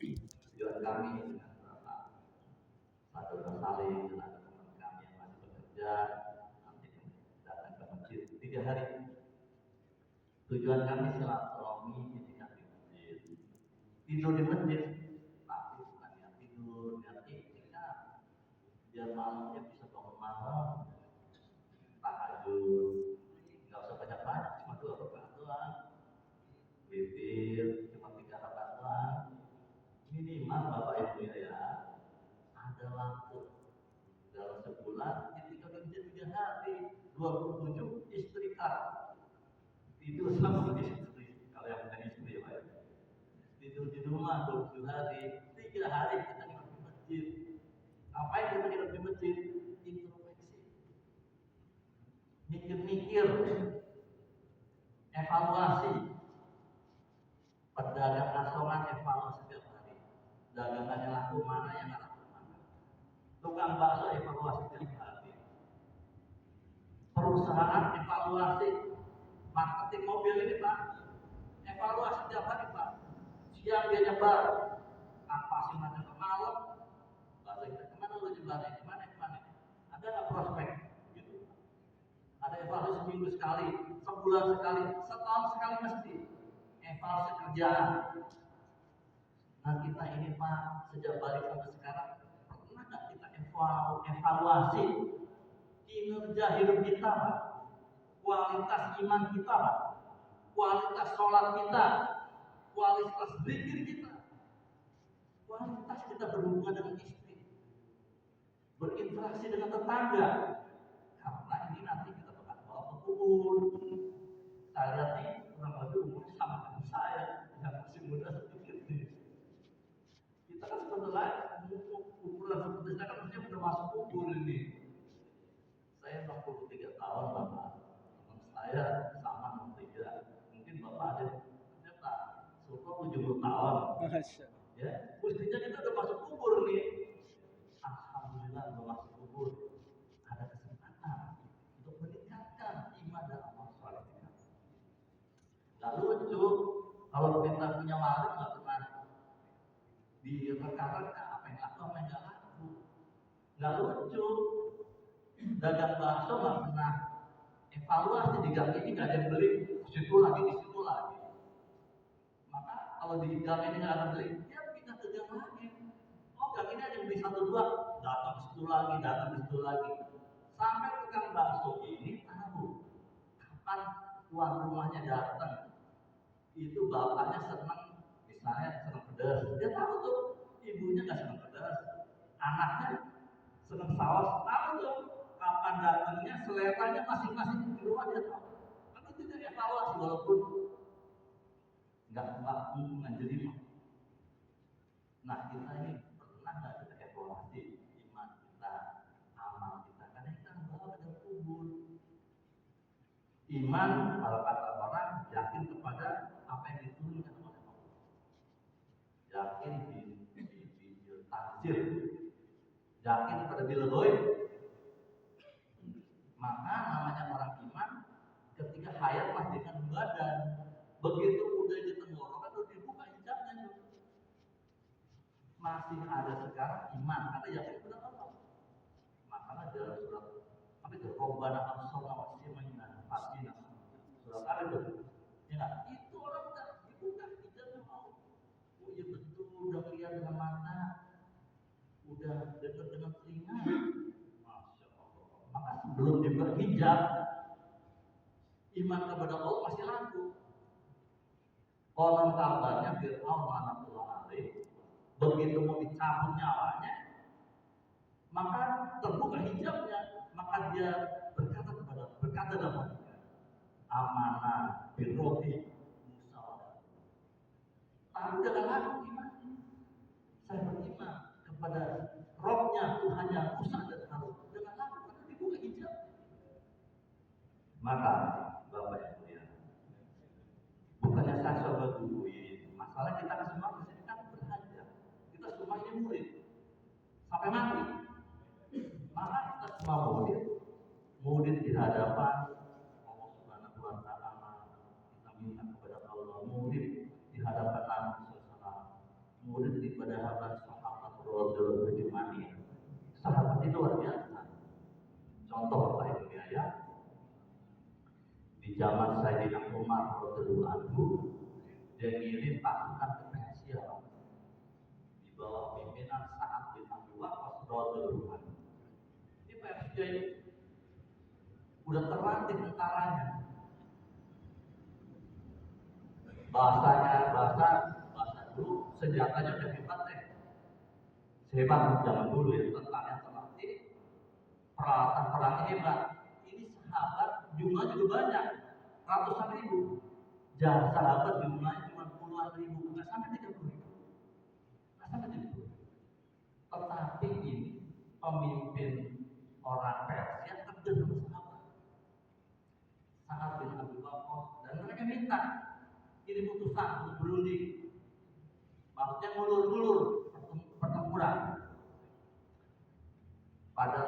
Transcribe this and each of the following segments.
Tujuan kami dengan Bapak Saudara Salim dan ada teman kami yang masih bekerja nanti datang ke masjid 3 hari. Tujuan kami silaturahmi ketika di masjid. Tidur di masjid, tapi bukan yang tidur, yang iktikaf. Biar malamnya bisa bangun malam, tahajud, nggak usah banyak-banyak, cuma 2 rakaat doang. Witir cuma 3 rakaat doang. Minimal Bapak Ibu ya, ada waktu dalam sebulan ketika kerja 3 hari, 27 istrikat tidur sama istri. Kalau yang punya istri ya Pak, tidur di rumah 27 hari, 3 hari kita nginep di masjid. Apa yang kita nginep di masjid? Introspeksi, mikir-mikir, evaluasi. Pedagang asongan evaluasi setiap hari. Dagangannya laku mana, yang nggak laku mana. Tukang bakso evaluasi setiap hari. Perusahaan evaluasi. Marketing mobil ini Pak, evaluasi setiap hari Pak. Siang dia nyebar, apa sih macam ke malam, balik kemana lu nyebarnya, kemana. Ada nggak prospek? Gitu. Ada evaluasi seminggu sekali, sebulan sekali, setahun sekali mesti. Evaluasi kerjaan. Nah kita ini Pak, sejak balik sampai sekarang, pernah nggak kita evaluasi kinerja hidup kita Pak? Kualitas iman kita Pak? Kualitas sholat kita? Kualitas zikir kita? Kualitas kita berhubungan dengan istri? Berinteraksi dengan tetangga? Karena ini nanti kita bakal bawa ke kubur. Saya lihat nih, kurang lebih umurnya sama dengan saya, yang masih muda sedikit nih. Kita kan sebenarnya ukuran seperti saya kan mestinya udah masuk kubur ini. Saya 63 tahun Bapak, teman saya sama 63. Mungkin Bapak ada ternyata Sultan 70 tahun. Ya, mestinya kita udah masuk kubur nih. Alhamdulillah udah masuk kubur. Ada kesempatan untuk meningkatkan iman dan amal soleh kita. Gak lucu kalau kita punya warung nggak pernah direka-reka apa yang laku apa yang nggak laku. Nggak lucu. Dagang bakso nggak pernah evaluasi di gang ini nggak ada yang beli, di situ lagi. Maka kalau di gang ini nggak ada beli, dia pindah ke gang lain. Oh gang ini ada yang beli 1 2, datang ke situ lagi. Sampai tukang bakso ini tahu kapan tuan rumahnya datang. Itu bapaknya senang, misalnya senang pedas, dia tahu tuh ibunya nggak senang pedas, anaknya senang saus, tahu tuh kapan datangnya, seleranya masing-masing di rumah dia tahu. Kan itu dia evaluasi walaupun nggak nganjelin. Nah kita ini pernah nggak kita evaluasi iman kita, amal kita, karena kita bawa ke kubur. Iman kalau kata orang yakin kepada apa yang diturunkan oleh Allah, yakin di takdir, yakin pada bil ghaib. Maka namanya orang iman ketika hayat masih dengan badan, begitu udah di tenggorokan udah dibuka hijabnya tuh. Masih ada sekarang iman karena yakin kepada Allah. Makanya dalam surat apa itu Rabbana absarna wa sami'na fatina, surat apa itu? Ya, itu orang udah dibuka hijabnya mau. Oh iya betul, udah lihat dengan mata, udah dengar dengan telinga. Masya Allah. Maka sebelum dibuka hijab, iman kepada Allah masih laku. Konon kabarnya Fir'aun laknatullah alaih, begitu mau dicabut nyawanya, maka terbuka hijabnya, maka dia berkata dalam hatinya, amanah birrohi Musa. Tapi dengan laku imannya, saya beriman kepada Rohnya, Tuhannya Musa dan Harun. Dengan laku karena dibuka hijab. Maka Bapak Ibu ya, bukannya saya coba duluin, masalah kita semua kesini kan belajar. Kita semua ini murid sampai mati. Maka kita semua murid di hadapan Allah Subhanahu wa Ta'ala. Kita minta kepada Allah, murid di hadapan Nabi SAW. murid daripada sahabat Rasul bagaimana? Sahabat itu luar biasa. Contoh Bapak Ibu ya, di zaman Sayyidina Umar radhiyallahu anhu, dia ngirim pasukan ke Persia di bawah pimpinan Sa'ad bin Abi Waqqas radhiyallahu anhu. Di Persia ini udah terlatih tentaranya, bahasa dulu senjatanya udah hebat deh, sehebat zaman dulu ya, tentaranya terlatih, peralatan perangnya hebat. Ini sahabat jumlahnya juga banyak, ratusan ribu. Jangan sahabat jumlahnya cuma puluhan ribu, nggak sampai 30.000, nggak sampai 30.000. Tetapi ini pemimpin orang Persia kerja sama sahabat Sa'ad bin Abi Waqqas, dan mereka minta kirim utusan untuk berunding, maksudnya ngulur-ngulur pertempuran. Pada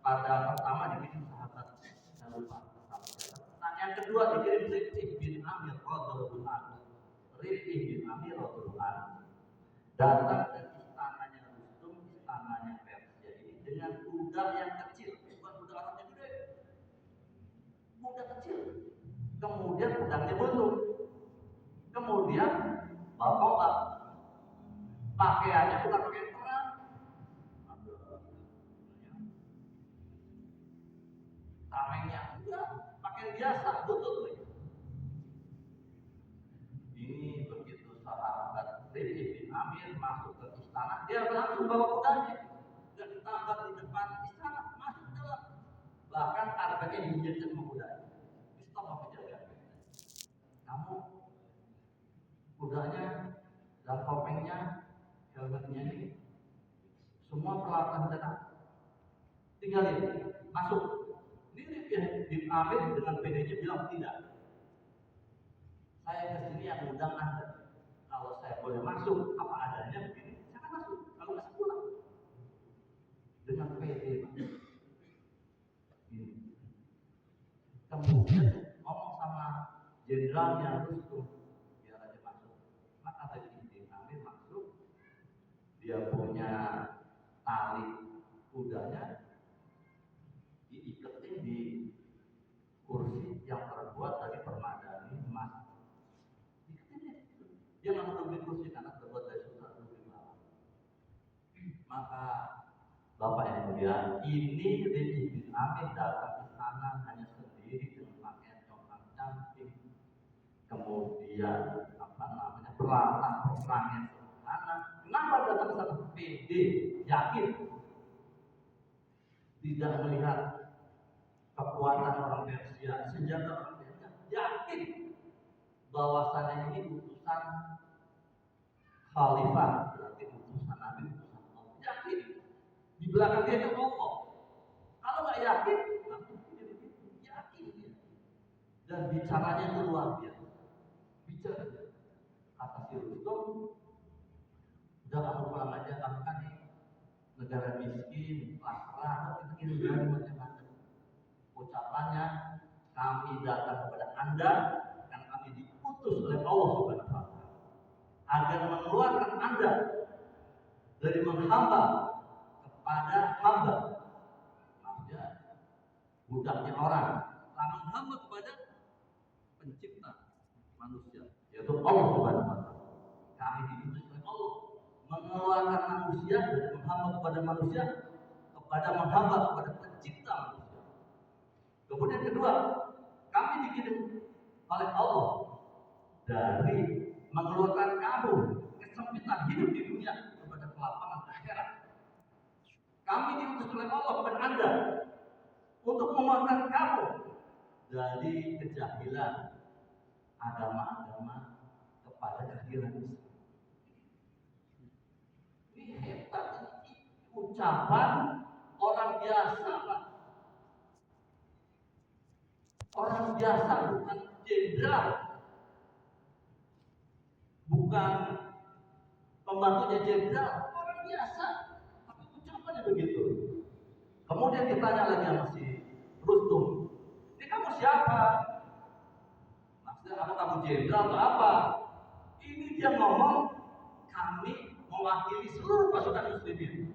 pertama dikirim sahabat, saya lupa. Nah, yang kedua dikirim Rifqih bin Amir radhiyallahu anhu. Rifqih bin Amir radhiyallahu anhu datang ke istananya Rustum, istananya Persia ini dengan kuda yang kecil, bukan kuda Arab yang gede, kuda kecil. Kemudian kudanya buntung. Kemudian bawa pakaiannya bukan pakaian perang, tamengnya enggak, pakaian biasa, butut. Ini begitu sahabat Rifqih bin Amir masuk ke istana, dia langsung bawa kudanya, nggak ditambah di depan istana, masuk ke dalam. Bahkan harganya diinjekkan sama kudanya. Di stop sama penjaga. Kamu kudanya dan topengnya, helmetnya ini, semua peralatan datang, tinggalin, masuk. Ini Rifqih bin Amir dengan PD-nya bilang tidak. Saya kesini yang undang Anda. Kalau saya boleh masuk apa adanya begini, saya akan masuk. Kalau nggak pulang. Dengan PD. Ini. Kemudian ngomong sama jenderalnya Rustum, biar aja masuk. Maka Rifqih bin Amir masuk. Dia punya tali kudanya diiketin di kursi yang terbuat dari permadani emas. Dia nggak mau duduk kursi karena terbuat dari sutra lebih bawah. Maka Bapak yang mulia, ini Rifqih bin Amir datang ke sana hanya sendiri dengan pakaian coklat cantik, kemudian peralatan perangnya sederhana. Kenapa datang ke sana? PD, yakin, tidak melihat kekuatan orang Persia, senjata orang Persia, yakin bahwasannya ini utusan khalifah, berarti utusan Nabi, utusan Allah. Yakin. Di belakang dia itu ngomong. Kalau nggak yakin, yakin dia. Dan bicaranya itu luar biasa. Bicara kata si Rustum, udah kamu pulang aja, kamu kan negara miskin, pasrah, kita kirim dari macam-macam. Ucapannya, kami datang kepada Anda karena kami diutus oleh Allah Subhanahu wa Ta'ala agar mengeluarkan Anda dari menghamba kepada hamba, maksudnya budaknya orang, lalu menghamba kepada pencipta manusia, yaitu Allah Subhanahu wa Ta'ala. Kami diutus oleh Allah mengeluarkan manusia dari menghamba kepada manusia kepada menghamba kepada pencipta manusia. Kemudian kedua, kami dikirim oleh Allah dari mengeluarkan kamu kesempitan hidup di dunia kepada kelapangan akhirat. Kami diutus oleh Allah kepada Anda untuk mengeluarkan kamu dari kejahilan agama-agama kepada kejahilan Islam. Ini hebat, ucapan orang biasa, Pak. Orang biasa, bukan jenderal, bukan pembantunya jenderal, orang biasa, tapi ucapannya begitu. Kemudian ditanya lagi sama si Rustum, ini kamu siapa? Maksudnya apa, kamu jenderal atau apa? Ini dia ngomong, kami kami mewakili seluruh pasukan muslimin.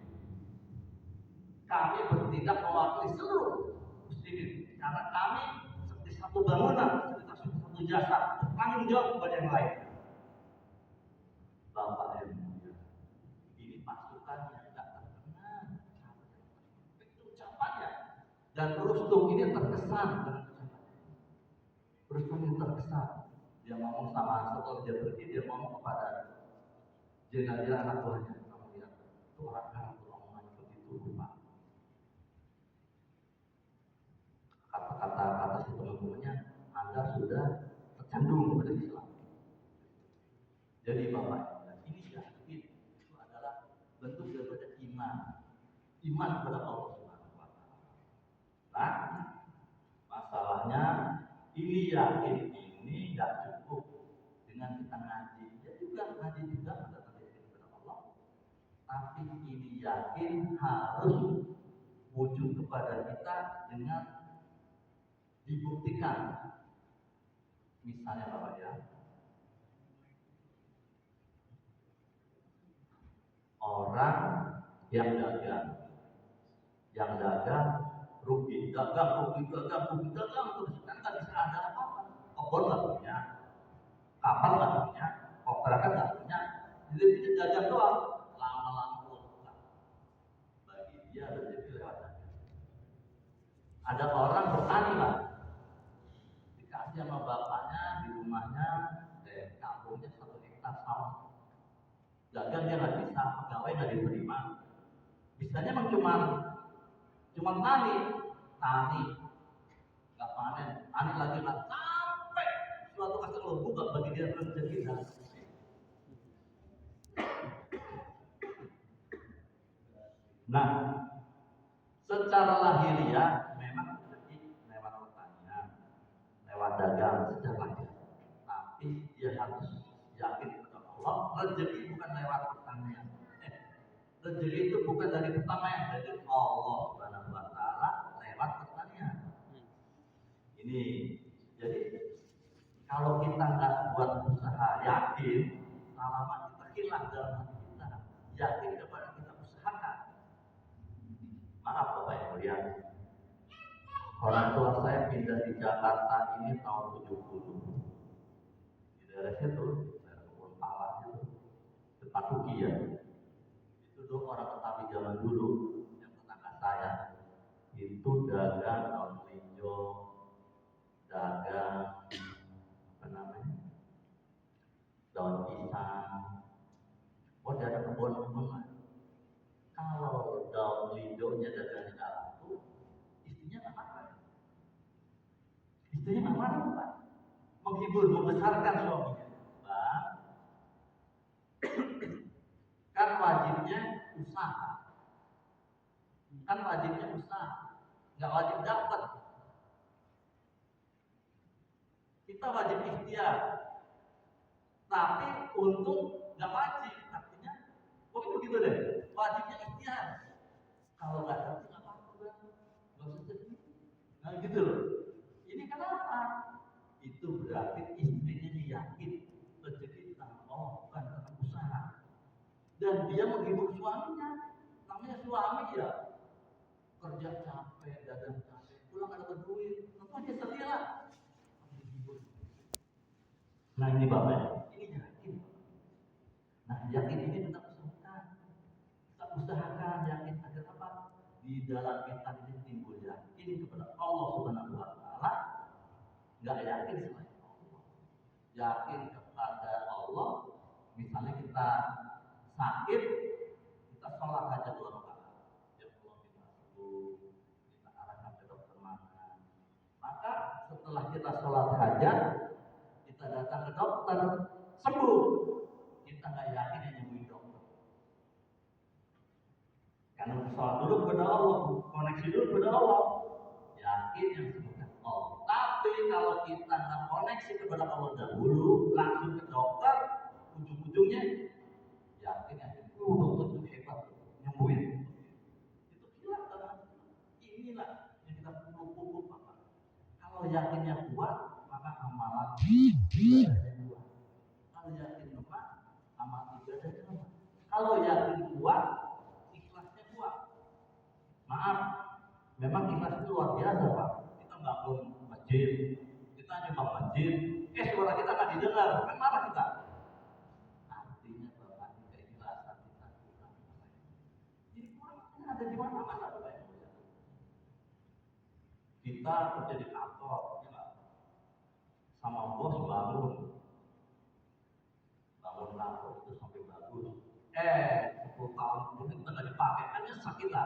Kami bertindak mewakili seluruh muslimin karena kami seperti satu bangunan, seperti satu jasa, bertanggung jawab kepada yang lain. Bapak yang mulia, ini pasukan yang tidak terkenal, itu ucapannya. Dan Rustum ini terkesan dengan ucapannya. Rustum ini terkesan. Dia ngomong sama setelah dia pergi, dia ngomong kepada jenazah anak buahnya. Kamu lihat, itu orang omongan begitu Pak. Kata-kata si teman-temannya, Anda sudah tercantum kepada Islam. Jadi Bapak, ini yakin itu adalah bentuk daripada iman kepada Allah Subhanahu wa Ta'ala. Nah, masalahnya ini yakin ini tidak cukup dengan kita ngaji. Ya juga ngaji juga mendatangkan yakin kepada Allah. Tapi ini yakin harus wujud kepada kita dengan dibuktikan. Misalnya Bapak ya, orang yang dagang rugi terus kan nggak bisa ada apa-apa. Kebun nggak punya, kapal nggak punya, operakan nggak punya, jadi bisa dagang doang. Lama-lama bukan bagi dia rezeki lewat dagang. Ada orang bertani lah, dikasih sama bapaknya di rumahnya, kampungnya 1 hektar sawah. Dagang dia nggak bisa, pegawai nggak diterima. Bisanya memang cuma tani nggak panen, tani lagi nggak sampai suatu kasih Allah buka bagi dia rezeki dan nah, secara lahiriah memang rezeki lewat pertanian, lewat dagang secara lahiriah. Tapi dia harus yakin kepada Allah, rezeki bukan lewat pertanian. Rezeki itu bukan dari pertanian, dari Allah Subhanahu wa Ta'ala lewat pertanian. Ini jadi kalau kita nggak buat usaha yakin, lama-lama kita hilang dalam hati kita. Yakin kepada kita usahakan. Maaf Bapak yang mulia, orang tua saya pindah di Jakarta ini tahun 70. Di daerah situ, daerah Kebun Pala itu, depan Uki ya. Itu tuh orang Betawi zaman dulu, yang tetangga saya, itu dagang daun melinjo, dagang daun pisang. Oh, dia ada kebun-kebun lah. Kalau daun melinjonya dagangnya nggak laku, istrinya nggak makan. Istrinya nggak marah Pak. Menghibur, membesarkan suaminya. Bang, kan wajibnya usaha. Nggak wajib dapat. Kita wajib ikhtiar. Tapi untung nggak wajib. Artinya, pokoknya begitu deh. Wajibnya ikhtiar. Kalau nggak dapat nggak apa-apa, nggak usah sedih. Nah gitu loh. Ini kenapa? Itu berarti istrinya yakin rezeki tangan Allah bukan tangan usaha. Dan dia menghibur suaminya. Namanya suami ya, kerja capek, dagang capek, pulang nggak dapat duit, tentu dia sedih lah. Nah ini Bapak, ini yakin. Nah yakin ini kita usahakan yakin agar apa? Di dalam kita ini timbul yakin kepada Allah Subhanahu wa Ta'ala. Nggak yakin selain Allah, yakin kepada Allah. Misalnya kita sakit, kita sholat hajat 2 rakaat, ya Allah kita sembuh, kita arahkan ke dokter mana. Maka setelah kita sholat hajat, kita datang ke dokter, sembuh, kita nggak yakin yang nyembuhin dokter. Karena sholat dulu kepada Allah, koneksi dulu kepada Allah, yakin yang sembuhkan Allah. Tapi kalau kita nggak koneksi kepada Allah dahulu, langsung ke dokter, ujung-ujungnya yakin yang dokter itu hebat, nyembuhin. Itu hilang dalam inilah yang kita pupuk Bapak. Kalau yakinnya kuat, maka amalan ibadahnya kuat. Kalau yakin lemah, amal ibadahnya lemah. Kalau yakin kuat, ikhlasnya kuat. Maaf, memang ikhlas itu luar biasa Pak. Kita bangun masjid, kita nyumbang masjid, suara kita nggak didengar, kan marah kita. Artinya Bapak ini keikhlasan kita kurang. Jadi kurangnya ada di mana-mana Bapak Ibu. Kita kerja di kantor, ya, sama bos bangun kantor itu sampai bagus. 10 tahun kemudian kita nggak dipakai, kan nyesek kita.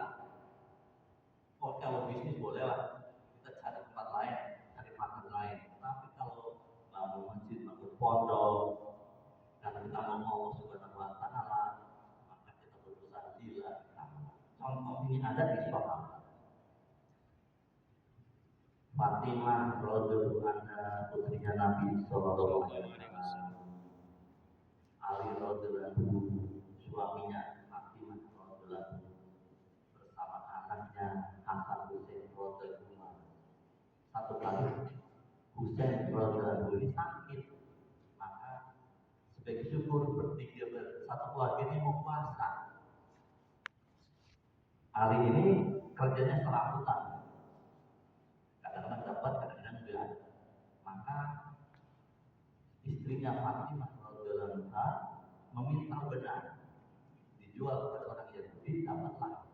Oh, kalau bisnis boleh lah, kita cari tempat lain, cari partner lain. Tapi kalau bangun masjid, bangun pondok, dan kita mau Allah Subhanahu Wa Taala, maka kita berusaha gila. Contoh ini ada di Sahabat Fatimah radhiyallahu anha, putrinya Nabi Sallallahu Alaihi Wasallam. Ali radhiyallahu anhu, suaminya Fatimah radhiyallahu anhu, bersama anaknya Hasan Husain radhiyallahu anhu. Satu kali Husain radhiyallahu anhu sakit, maka sebagai syukur bertiga satu keluarga ini mau puasa. Ali ini kerjanya serabutan, kadang-kadang dapat, kadang-kadang enggak. Maka istrinya Fatimah radhiyallahu anha meminta benar dijual kepada orang Yahudi, dapatlah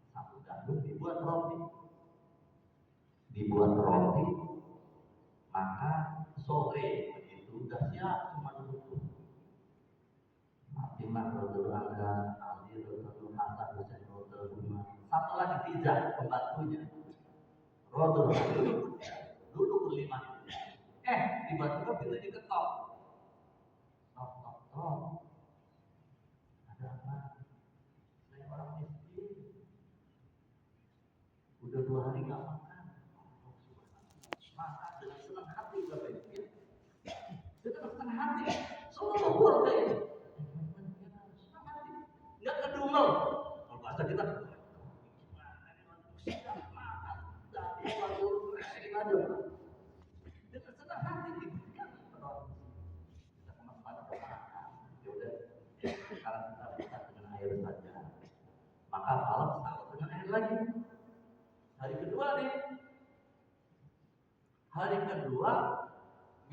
satu gandum, dibuat roti, maka sore begitu udah siap cuma duduk. Fatimah radhiyallahu anha, Ali radhiyallahu anha, Hasan Husain radhiyallahu anha, satu lagi Tiza pembantunya radhiyallahu anha duduk berlima. Tiba-tiba pintu diketok. Tok. Ada apa? Saya orang miskin. Udah 2 hari nggak makan. Maka dengan senang hati Bapak Ibu ya. Dengan senang hati. Semua keluarga itu. Senang hati. Nggak kedumel. Kalau bahasa kita gimana nih siap makan. Dari waktu resekin aja. Dengan senang hati diberikan penolong. Kita kemana-mana makan. Ya udah. Sekarang kita buka dengan air saja. Maka malam sahur dengan air lagi. Hari kedua nih. Hari kedua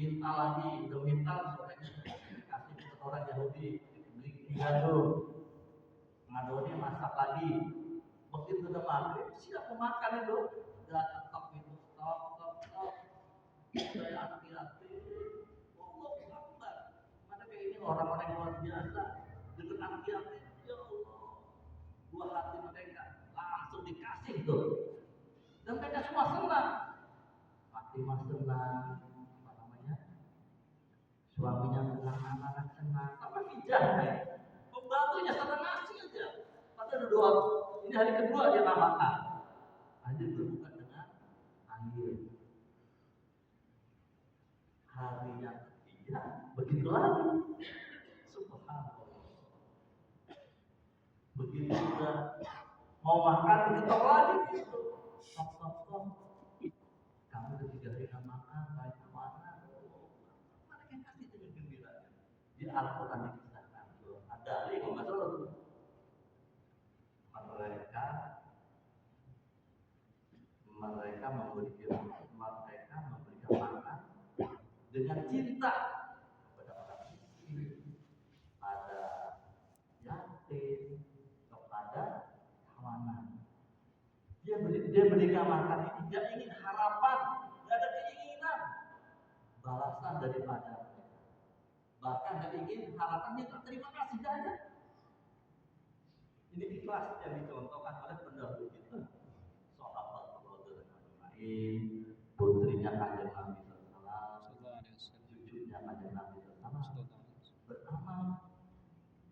minta lagi, udah minta sorenya dikasih ke orang Yahudi, beli gandum. Ngadonnya masak lagi. Begitu udah maghrib, siap makan itu. Udah ketok itu, tok. Saya hati-hati. Allah Akbar. Mana kayak ini orang-orang yang luar biasa. Dengan hati-hati, ya Allah. Buah hati mereka langsung dikasih tuh. Dan mereka semua senang. Fatimah senang, suaminya senang, anak-anak senang, apa bijak ya? Pembantunya senang ngasih aja. Padahal doa. Ini hari kedua dia makan. Aja berbuka dengan air. Hari yang ketiga begitu lagi. Subhanallah. Begitu udah mau makan diketok lagi gitu. Tok. Kamu udah 3 hari nggak makan, kayak kemana? Mana yang kasih dengan gembira? Di Al-Quran dikisahkan ada Ali kalau nggak salah mereka memberikan makan dengan cinta kepada orang miskin, ada yatim, kepada tawanan. Dia berikan makan ini dia ingin harapan, tidak ada keinginan balasan daripada mereka. Bahkan tidak ingin harapannya terima kasih saja. Ini ikhlas yang dicontohkan oleh pendahulu kita. Sahabat radhiyallahu anhu, putrinya Kanjeng Nabi sallallahu alaihi wasallam, cucunya Kanjeng Nabi sallallahu alaihi wasallam, beramal,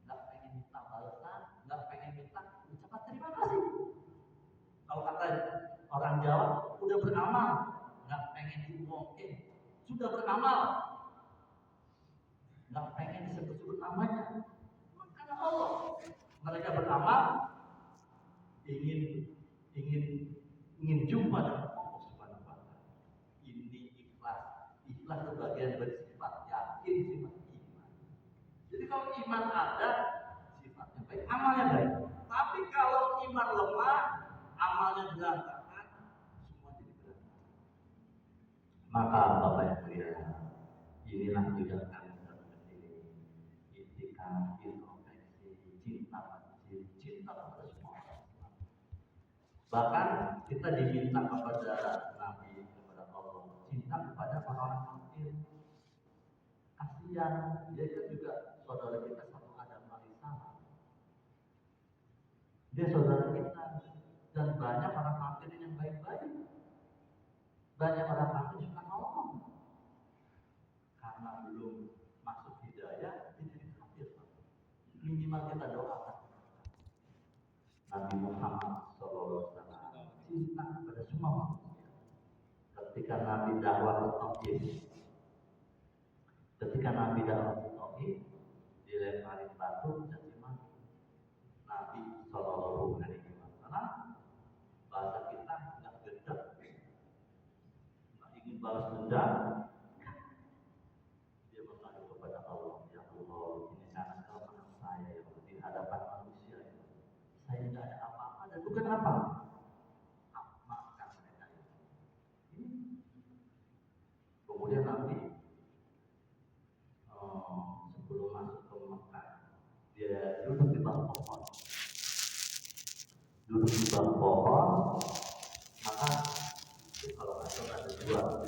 nggak pengen minta balasan, nggak pengen minta ucapan terima kasih. Kalau kata orang Jawa, udah beramal, nggak pengen diomongin, sudah beramal, nggak pengen disebut-sebut namanya. Karena Allah, mereka beramal ingin jumpa dengan Allah Subhanahu wa Ta'ala. Ini ikhlas itu bagian bersifat yakin, sifat iman. Jadi kalau iman ada, sifatnya amalnya baik. Tapi kalau iman lemah, amalnya berantakan, semua jadi berantakan. Maka Bapak yang mulia, inilah juga kami sendiri, itikaf, introspeksi, cinta kepada semua orang. Bahkan kita diminta kepada Nabi, kepada Allah, cinta kepada orang-orang kafir. Kasihan, dia kan juga saudara kita satu Adam alaihissalam. Dia saudara kita, dan banyak orang kafir yang baik-baik. Banyak orang kafir suka nolong. Karena belum masuk hidayah, dia jadi kafir. Minimal kita doakan Nabi Muhammad SAW cinta kepada semua manusia. Ketika Nabi dakwah ke tauhid, dilemparin batu dan dimaki. Nabi SAW bahasa kita nggak gendam, nggak ingin balas dendam. Dia mengadu kepada Allah, ya Allah, ini karena kelemahan saya di hadapan manusia. Saya tidak ada apa-apa dan bukan apa. Maafkan mereka. Kemudian Nabi sebelum masuk ke Mekah, dia duduk di bawah pohon. Maka itu kalau ada dua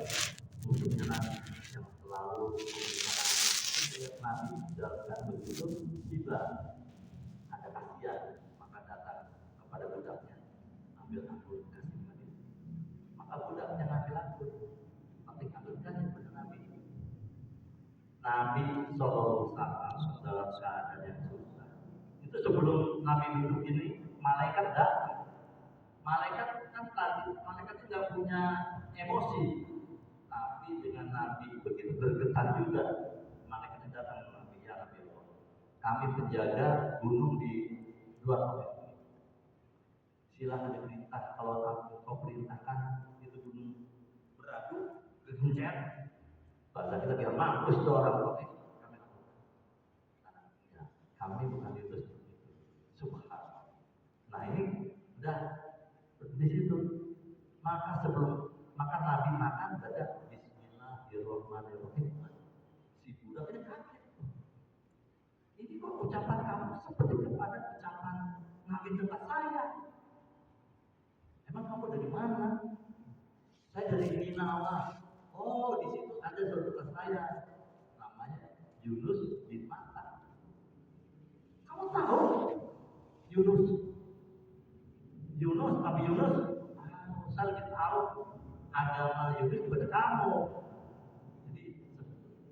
musuhnya Nabi yang selalu Nabi jalankan begitu, tiba ada kasihan, maka datang kepada budaknya, ambil anggur kasih Nabi. Maka budaknya ngambil anggur, tapi anggur kasih kepada Nabi. Nabi SAW dalam keadaan yang susah. Itu sebelum Nabi duduk ini, malaikat datang. Malaikat kan tadi, malaikat tidak punya emosi, tapi dengan Nabi begitu bergetar juga. Malaikat datang ke Nabi, ya Nabi Allah, kami penjaga gunung di luar kota ini. Silakan diperintah, kalau kau perintahkan itu gunung beradu, kegencet, bahasa kita biar mampus tuh orang kota. Kami bukan itu seperti itu. Subhanallah. Nah ini udah di situ. Maka Nabi makan baca Bismillahirrahmanirrahim. Si budak ini kaget. Ini kok ucapan kamu seperti kepada ucapan Nabi dekat saya. Emang kamu dari mana? Saya dari Ninawa. Oh, di situ ada saudara saya. Namanya Yunus bin Matta. Kamu tahu Nabi Yunus, saya lebih tahu agama Yunus kepada kamu. Jadi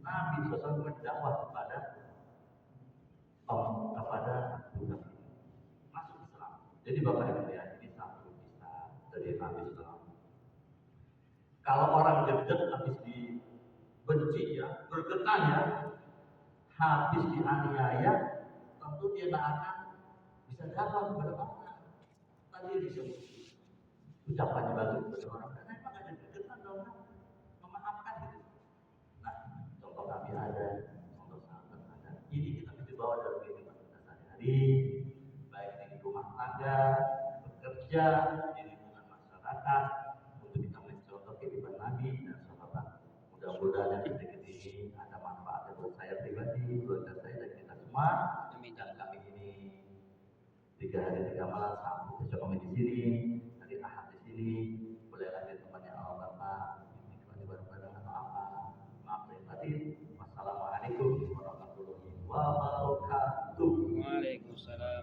Nabi SAW berdakwah kepada budak ini masuk Islam. Jadi Bapak Ibu ya, ini satu kisah dari Nabi SAW. Kalau orang gedek habis dibenci ya, bergetar ya, habis dianiaya, tentu dia tidak akan bisa dakwah kepada orang. Tadi disebut ucapannya bagus kepada orang, karena memang ada kegetan orang memaafkan gitu. Nah, contoh kami ada, contoh sahabat ada. Ini kita bisa bawa dalam kehidupan kita sehari-hari, baik di rumah tangga, bekerja, di lingkungan masyarakat, untuk kita mencontoh kehidupan Nabi dan sahabat. Mudah-mudahan yang sedikit ini ada manfaatnya buat saya pribadi, keluarga saya dan kita semua. Dan kami ini 3 hari 3 malam Sabtu besok kami di sini, hari Ahad di sini, boleh lagi temannya Allah Bapak, ini ibadah atau apa, maaf saya batin. Wassalamualaikum warahmatullahi wabarakatuh. Waalaikumsalam.